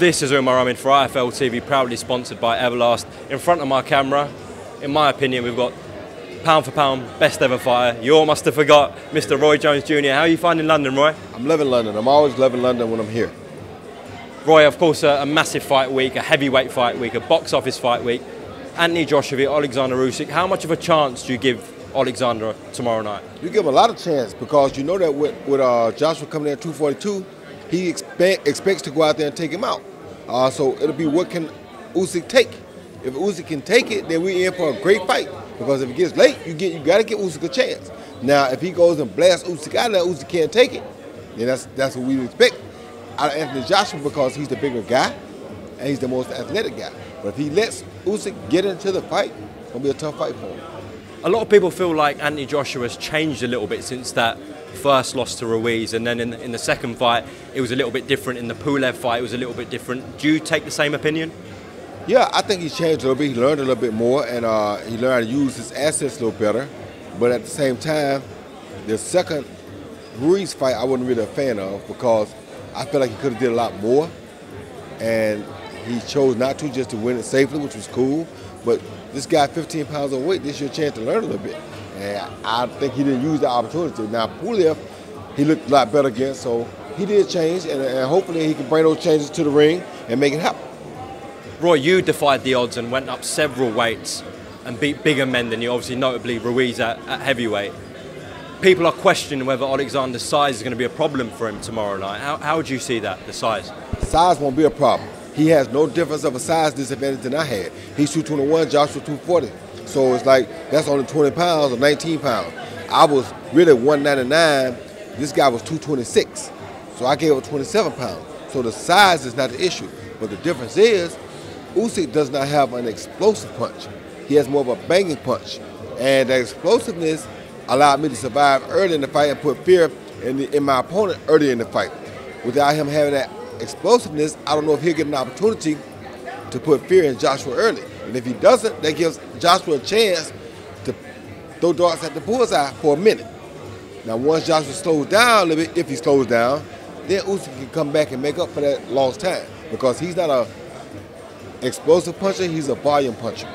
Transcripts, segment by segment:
This is Umar Ahmed for IFL TV, proudly sponsored by Everlast. In front of my camera, in my opinion, we've got pound for pound, best ever fighter. You all must have forgot Mr. Roy Jones Jr. How are you finding London, Roy? I'm loving London. I'm always loving London when I'm here. Roy, of course, a massive fight week, a heavyweight fight week, a box office fight week. Anthony Joshua, Alexander Usyk. How much of a chance do you give Alexander tomorrow night? You give him a lot of chance because you know that with Joshua coming in at 242, he expects to go out there and take him out. So it'll be what can Usyk take. If Usyk can take it, then we're in for a great fight. Because if it gets late, you got to give Usyk a chance. Now, if he goes and blasts Usyk out there, Usyk can't take it, then that's what we would expect out of Anthony Joshua because he's the bigger guy and he's the most athletic guy. But if he lets Usyk get into the fight, it's going to be a tough fight for him. A lot of people feel like Anthony Joshua has changed a little bit since that first loss to Ruiz, and then in the second fight, it was a little bit different. In the Pulev fight, it was a little bit different. Do you take the same opinion? Yeah, I think he's changed a little bit. He learned a little bit more, and he learned how to use his assets a little better. But at the same time, the second Ruiz fight, I wasn't really a fan of because I feel like he could have did a lot more, and he chose not to, just to win it safely, which was cool. But this guy, 15 pounds of weight, this is your chance to learn a little bit. And I think he didn't use the opportunity. Now, Pulev, he looked a lot better against, so he did change, and hopefully he can bring those changes to the ring and make it happen. Roy, you defied the odds and went up several weights and beat bigger men than you, obviously notably Ruiz at heavyweight. People are questioning whether Alexander's size is going to be a problem for him tomorrow night. How would you see that, the size? Size won't be a problem. He has no difference of a size disadvantage than I had. He's 221, Joshua 240. So it's like, that's only 20 pounds or 19 pounds. I was really 199. This guy was 226. So I gave up 27 pounds. So the size is not the issue. But the difference is, Usyk does not have an explosive punch. He has more of a banging punch. And the explosiveness allowed me to survive early in the fight and put fear in my opponent early in the fight. Without him having that explosiveness, I don't know if he'll get an opportunity to put fear in Joshua early. And if he doesn't, that gives Joshua a chance to throw darts at the bullseye for a minute. Now, once Joshua slows down a little bit, if he slows down, then Usyk can come back and make up for that lost time because he's not a explosive puncher, he's a volume puncher.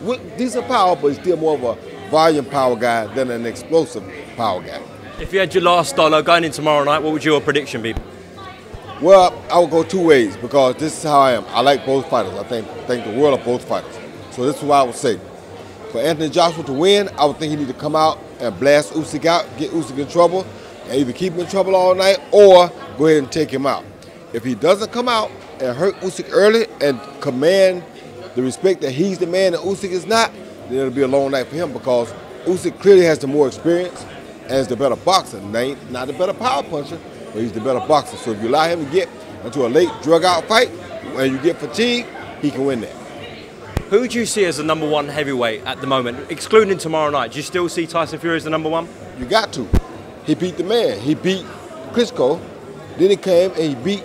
With decent power, but he's still more of a volume power guy than an explosive power guy. If you had your last dollar going in tomorrow night, what would your prediction be? Well, I would go two ways because this is how I am. I like both fighters. I think the world of both fighters. So this is what I would say. For Anthony Joshua to win, I would think he need to come out and blast Usyk out, get Usyk in trouble, and either keep him in trouble all night or go ahead and take him out. If he doesn't come out and hurt Usyk early and command the respect that he's the man and Usyk is not, then it'll be a long night for him because Usyk clearly has the more experience and is the better boxer. Not the better power puncher, but he's the better boxer. So if you allow him to get into a late drug-out fight and you get fatigued, he can win that. Who do you see as the number one heavyweight at the moment, excluding tomorrow night? Do you still see Tyson Fury as the number one? You got to. He beat the man. He beat Klitschko. Then he came and he beat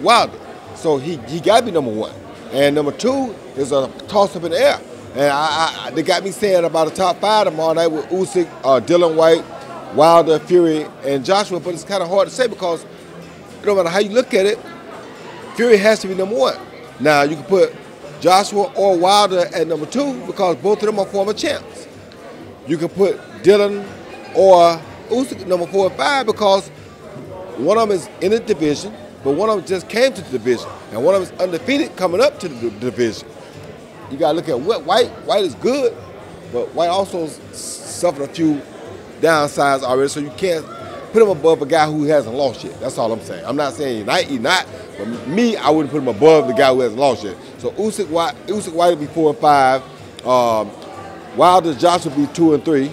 Wilder. So he got to be number one. And number two is a toss-up in the air. And they got me saying about a top five tomorrow night with Usyk, Dillian Whyte, Wilder, Fury, and Joshua, but it's kind of hard to say because no matter how you look at it, Fury has to be number one. Now, you can put Joshua or Wilder at number two because both of them are former champs. You can put Dillian or Usyk at number 4 and 5 because one of them is in the division, but one of them just came to the division, and one of them is undefeated coming up to the division. You got to look at what Whyte. Whyte is good, but Whyte also suffered a few downsides already, so you can't put him above a guy who hasn't lost yet. That's all I'm saying. I'm not saying he's not, but me, I wouldn't put him above the guy who hasn't lost yet. So Usyk Whyte would be 4 and 5. Wilder, Joshua would be 2 and 3,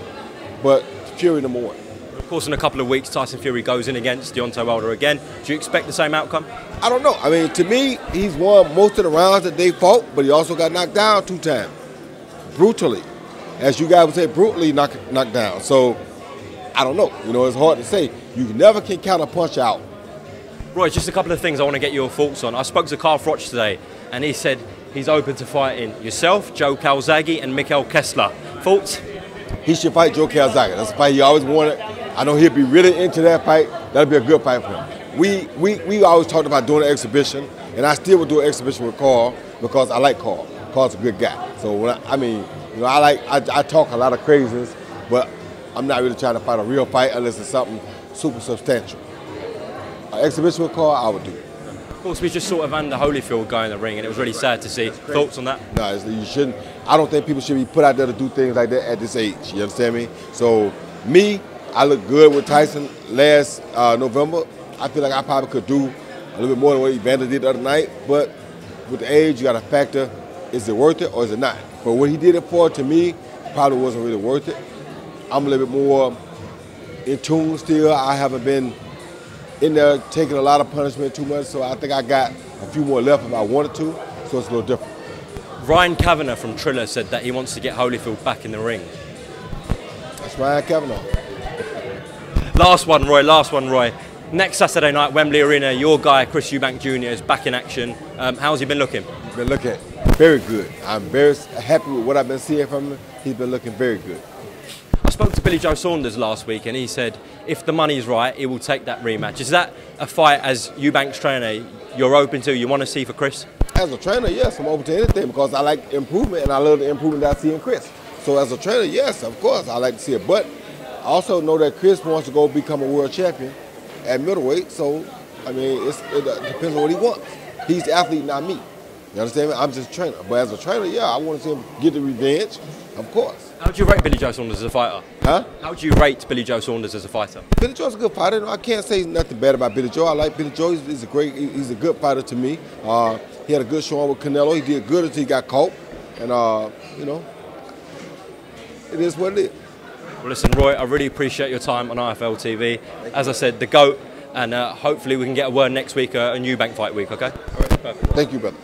but Fury number 1. Of course, in a couple of weeks, Tyson Fury goes in against Deontay Wilder again. Do you expect the same outcome? I don't know. I mean, to me, he's won most of the rounds that they fought, but he also got knocked down 2 times. Brutally. As you guys would say, brutally knocked down. So, I don't know. You know, it's hard to say. You never can count a punch out. Roy, just a couple of things I want to get your thoughts on. I spoke to Carl Froch today, and he said he's open to fighting yourself, Joe Calzaghe, and Mikhail Kessler. Thoughts? He should fight Joe Calzaghe. That's a fight he always wanted. I know he'll be really into that fight. That'll be a good fight for him. We always talked about doing an exhibition, And I still would do an exhibition with Carl because I like Carl. Carl's a good guy. So when I talk a lot of craziness, but I'm not really trying to fight a real fight unless it's something super substantial. An exhibition with Carl, I would do. Of course, we just saw Evander Holyfield go in the ring, and it was really sad to see. Thoughts on that? No, you shouldn't. I don't think people should be put out there to do things like that at this age. You understand me? So me, I looked good with Tyson last November. I feel like I probably could do a little bit more than what Evander did the other night. But with the age, you got to factor: is it worth it or is it not? But what he did it for, to me, probably wasn't really worth it. I'm a little bit more in tune still. I haven't been in there taking a lot of punishment too much, so I think I got a few more left if I wanted to, so it's a little different. Ryan Kavanagh from Triller said that he wants to get Holyfield back in the ring. That's Ryan Kavanagh. Last one, Roy. Next Saturday night, Wembley Arena, your guy, Chris Eubank Jr. is back in action. How's he been looking? He's been looking very good. I'm very happy with what I've been seeing from him. He's been looking very good. I spoke to Billy Joe Saunders last week, and he said if the money's right, he will take that rematch. Is that a fight, as Eubank's trainer, you're open to, you want to see for Chris? As a trainer, yes, I'm open to anything because I like improvement, and I love the improvement that I see in Chris. So as a trainer, yes, of course, I like to see it. But I also know that Chris wants to go become a world champion at middleweight, so, I mean, it depends on what he wants. He's the athlete, not me. You understand me? I'm just a trainer. But as a trainer, yeah, I want to see him get the revenge, of course. How do you rate Billy Joe Saunders as a fighter? Huh? How do you rate Billy Joe Saunders as a fighter? Billy Joe's a good fighter. I can't say nothing bad about Billy Joe. I like Billy Joe. He's a good fighter to me. He had a good showing with Canelo. He did good until he got caught. And, you know, it is what it is. Well, listen, Roy, I really appreciate your time on IFL TV. As I said, the GOAT, and hopefully we can get a word next week, a Eubank fight week, okay? All right. Perfect. Thank you, brother.